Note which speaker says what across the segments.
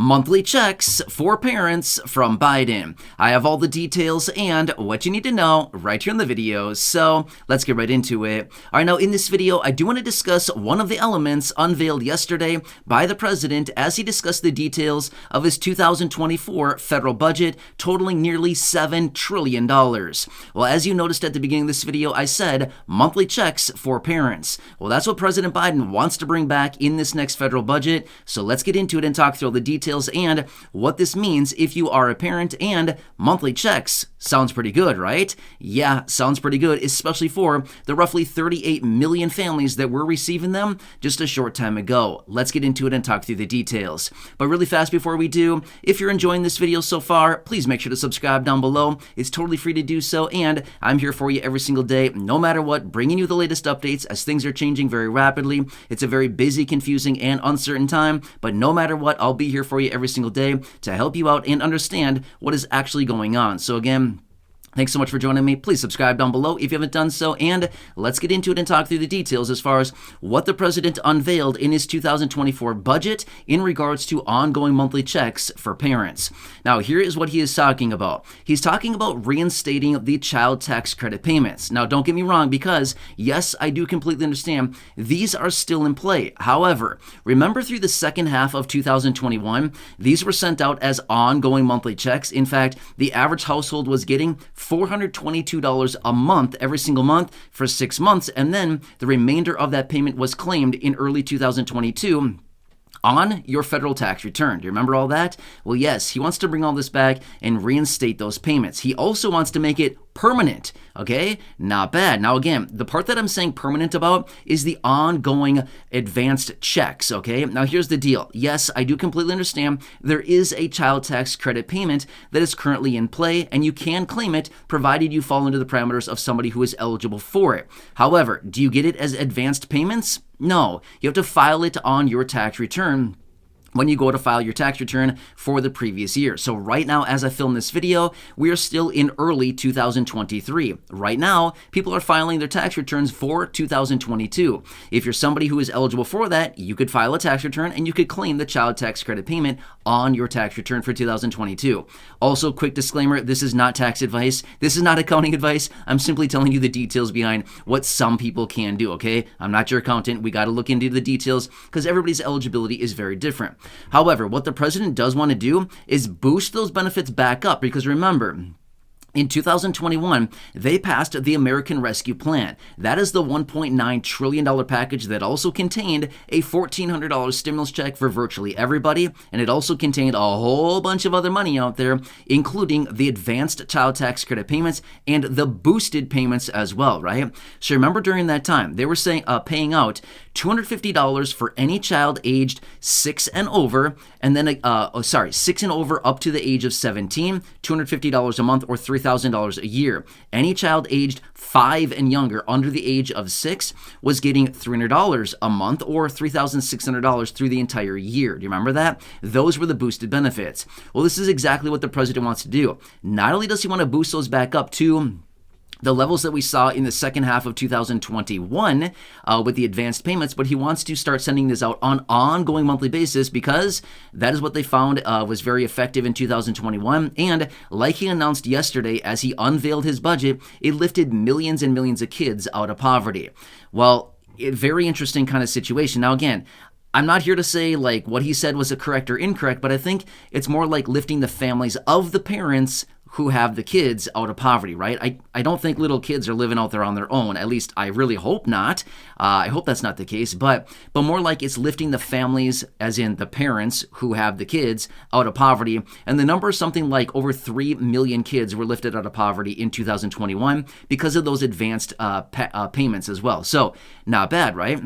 Speaker 1: monthly checks for parents from Biden. I have all the details and what you need to know right here in the video, so let's get right into it. All right, now in this video, I do want to discuss one of the elements unveiled yesterday by the president as he discussed the details of his 2024 federal budget totaling nearly $7 trillion. Well, as you noticed at the beginning of this video, I said monthly checks for parents. Well, that's what President Biden wants to bring back in this next federal budget, so let's get into it and talk through all the details and what this means if you are a parent. And monthly checks sounds pretty good, right? Yeah, sounds pretty good, especially for the roughly 38 million families that were receiving them just a short time ago. Let's get into it and talk through the details. But really fast before we do, if you're enjoying this video so far, please make sure to subscribe down below. It's totally free to do so, and I'm here for you every single day, no matter what, bringing you the latest updates as things are changing very rapidly. It's a very busy, confusing, and uncertain time, but no matter what, I'll be here for you every single day to help you out and understand what is actually going on. So again, thanks so much for joining me. Please subscribe down below if you haven't done so, and let's get into it and talk through the details as far as what the president unveiled in his 2024 budget in regards to ongoing monthly checks for parents. Now, here is what he is talking about. He's talking about reinstating the child tax credit payments. Now, don't get me wrong, because yes, I do completely understand these are still in play. However, remember through the second half of 2021, these were sent out as ongoing monthly checks. In fact, the average household was getting $422 a month every single month for 6 months, and then the remainder of that payment was claimed in early 2022 on your federal tax return. Do you remember all that? Well, yes, he wants to bring all this back and reinstate those payments. He also wants to make it permanent, okay? Not bad. Now, again, the part that I'm saying permanent about is the ongoing advanced checks, okay? Now, here's the deal. Yes, I do completely understand there is a child tax credit payment that is currently in play, and you can claim it provided you fall into the parameters of somebody who is eligible for it. However, do you get it as advanced payments? No. You have to file it on your tax return when you go to file your tax return for the previous year. So right now, as I film this video, we are still in early 2023. Right now, people are filing their tax returns for 2022. If you're somebody who is eligible for that, you could file a tax return and you could claim the child tax credit payment on your tax return for 2022. Also, quick disclaimer, this is not tax advice. This is not accounting advice. I'm simply telling you the details behind what some people can do, okay? I'm not your accountant. We got to look into the details because everybody's eligibility is very different. However, what the president does want to do is boost those benefits back up, because remember, in 2021, they passed the American Rescue Plan. That is the $1.9 trillion package that also contained a $1,400 stimulus check for virtually everybody, and it also contained a whole bunch of other money out there, including the advanced child tax credit payments and the boosted payments as well, right? So remember during that time, they were saying paying out $250 for any child aged 6 and over, and then 6 and over up to the age of 17, $250 a month or $3,000 a year. Any child aged 5 and younger under the age of 6 was getting $300 a month or $3,600 through the entire year. Do you remember that? Those were the boosted benefits. Well, this is exactly what the president wants to do. Not only does he want to boost those back up to the levels that we saw in the second half of 2021 with the advanced payments, but he wants to start sending this out on ongoing monthly basis, because that is what they found was very effective in 2021. And like he announced yesterday as he unveiled his budget, it lifted millions and millions of kids out of poverty. Well, very interesting kind of situation. Now, again, I'm not here to say like what he said was correct or incorrect, but I think it's more like lifting the families of the parents who have the kids out of poverty, right? I don't think little kids are living out there on their own. At least I really hope not. I hope that's not the case, but more like it's lifting the families, as in the parents who have the kids, out of poverty. And the number is something like over 3 million kids were lifted out of poverty in 2021 because of those advanced payments as well. So not bad, right?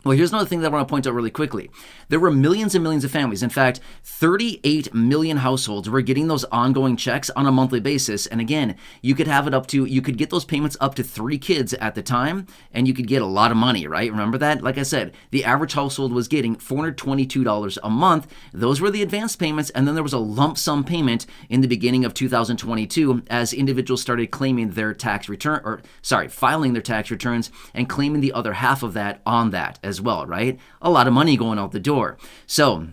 Speaker 1: Well, here's another thing that I want to point out really quickly. There were millions and millions of families. In fact, 38 million households were getting those ongoing checks on a monthly basis. And again, you could get those payments up to 3 kids at the time, and you could get a lot of money, right? Remember that? Like I said, the average household was getting $422 a month. Those were the advanced payments, and then there was a lump sum payment in the beginning of 2022 as individuals started claiming their tax return, filing their tax returns and claiming the other half of that on that as well, right? A lot of money going out the door. So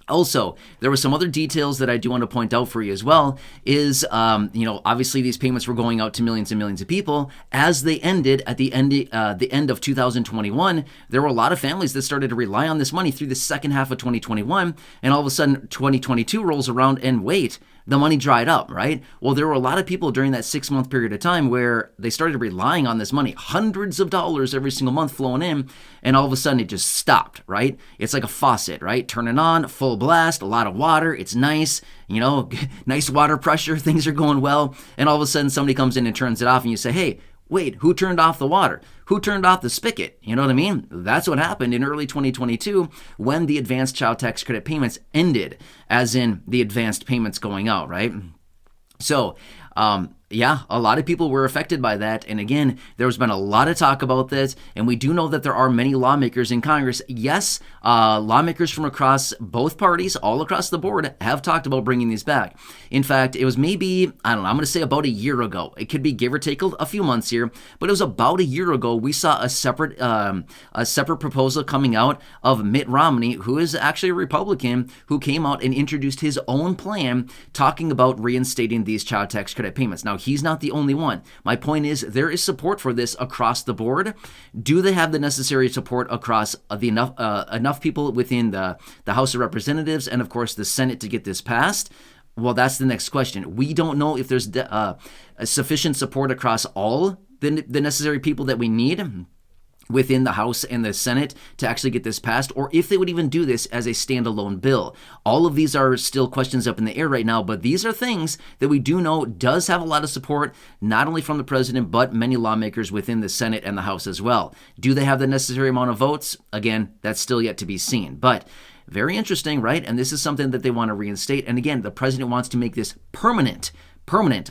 Speaker 1: Also, there were some other details that I do want to point out for you as well. Obviously these payments were going out to millions and millions of people. As they ended at the end of 2021, there were a lot of families that started to rely on this money through the second half of 2021, and all of a sudden 2022 rolls around and wait, the money dried up, right? Well, there were a lot of people during that 6-month period of time where they started relying on this money, hundreds of dollars every single month flowing in, and all of a sudden it just stopped, right? It's like a faucet, right? Turn it on, full blast, a lot of water, it's nice, nice water pressure, things are going well, and all of a sudden somebody comes in and turns it off, and you say, hey, wait, who turned off the water? Who turned off the spigot? You know what I mean? That's what happened in early 2022 when the advanced child tax credit payments ended, as in the advanced payments going out, right? So, a lot of people were affected by that. And again, there's been a lot of talk about this. And we do know that there are many lawmakers in Congress. Yes, lawmakers from across both parties, all across the board, have talked about bringing these back. In fact, it was maybe, I'm going to say about a year ago. It could be give or take a few months here, but it was about a year ago we saw a separate proposal coming out of Mitt Romney, who is actually a Republican, who came out and introduced his own plan talking about reinstating these child tax credit payments. Now, he's not the only one. My point is there is support for this across the board. Do they have the necessary support across enough people within the House of Representatives and, of course, the Senate to get this passed? Well, that's the next question. We don't know if there's sufficient support across all the necessary people that we need within the House and the Senate to actually get this passed, or if they would even do this as a standalone bill. All of these are still questions up in the air right now, but these are things that we do know does have a lot of support, not only from the president, but many lawmakers within the Senate and the House as well. Do they have the necessary amount of votes? Again, that's still yet to be seen, but very interesting, right? And this is something that they want to reinstate. And again, the president wants to make this permanent,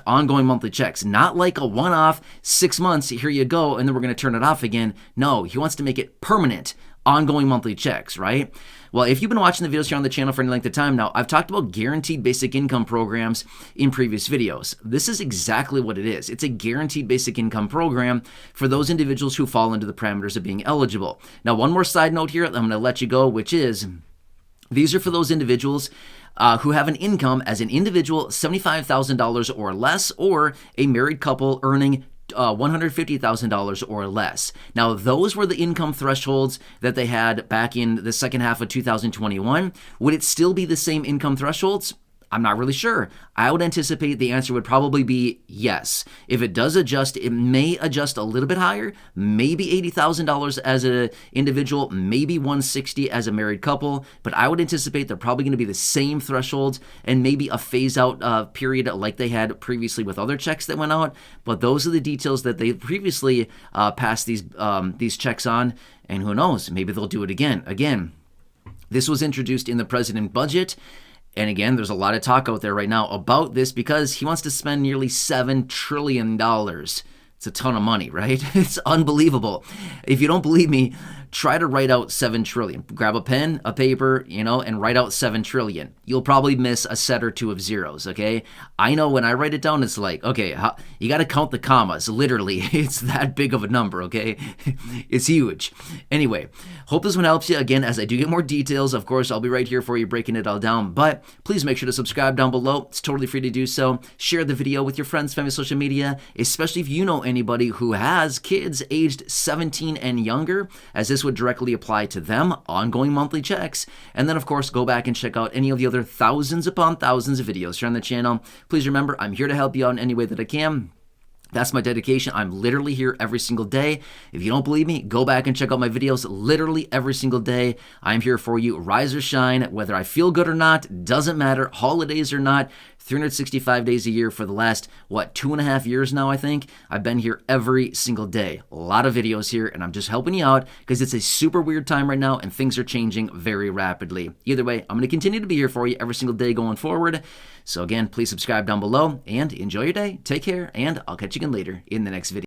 Speaker 1: ongoing monthly checks, not like a one-off 6 months, here you go, and then we're going to turn it off again. No, he wants to make it permanent, ongoing monthly checks, right? Well, if you've been watching the videos here on the channel for any length of time now, I've talked about guaranteed basic income programs in previous videos. This is exactly what it is. It's a guaranteed basic income program for those individuals who fall into the parameters of being eligible. Now, one more side note here, I'm going to let you go, which is these are for those individuals who have an income as an individual $75,000 or less, or a married couple earning $150,000 or less. Now, those were the income thresholds that they had back in the second half of 2021. Would it still be the same income thresholds? I'm not really sure. I would anticipate the answer would probably be yes. If it does adjust, it may adjust a little bit higher, maybe $80,000 as an individual, maybe $160,000 as a married couple, but I would anticipate they're probably going to be the same thresholds and maybe a phase-out period like they had previously with other checks that went out, but those are the details that they previously passed these checks on, and who knows, maybe they'll do it again. Again, this was introduced in the president's budget. And again, there's a lot of talk out there right now about this because he wants to spend nearly $7 trillion. It's a ton of money, right? It's unbelievable. If you don't believe me, try to write out 7 trillion. Grab a pen, a paper, and write out 7 trillion. You'll probably miss a set or two of zeros, okay? I know when I write it down, it's like, okay, you got to count the commas. Literally, it's that big of a number, okay? It's huge. Anyway, hope this one helps you. Again, as I do get more details, of course, I'll be right here for you breaking it all down. But please make sure to subscribe down below. It's totally free to do so. Share the video with your friends, family, social media, especially if you know anybody who has kids aged 17 and younger, as this would directly apply to them, ongoing monthly checks. And then, of course, go back and check out any of the other thousands upon thousands of videos here on the channel. Please remember, I'm here to help you out in any way that I can. That's my dedication. I'm literally here every single day. If you don't believe me, go back and check out my videos literally every single day. I'm here for you, rise or shine, whether I feel good or not, doesn't matter, holidays or not, 365 days a year for the last, 2.5 years now, I think. I've been here every single day. A lot of videos here, and I'm just helping you out because it's a super weird time right now and things are changing very rapidly. Either way, I'm going to continue to be here for you every single day going forward. So again, please subscribe down below and enjoy your day. Take care, and I'll catch you again later in the next video.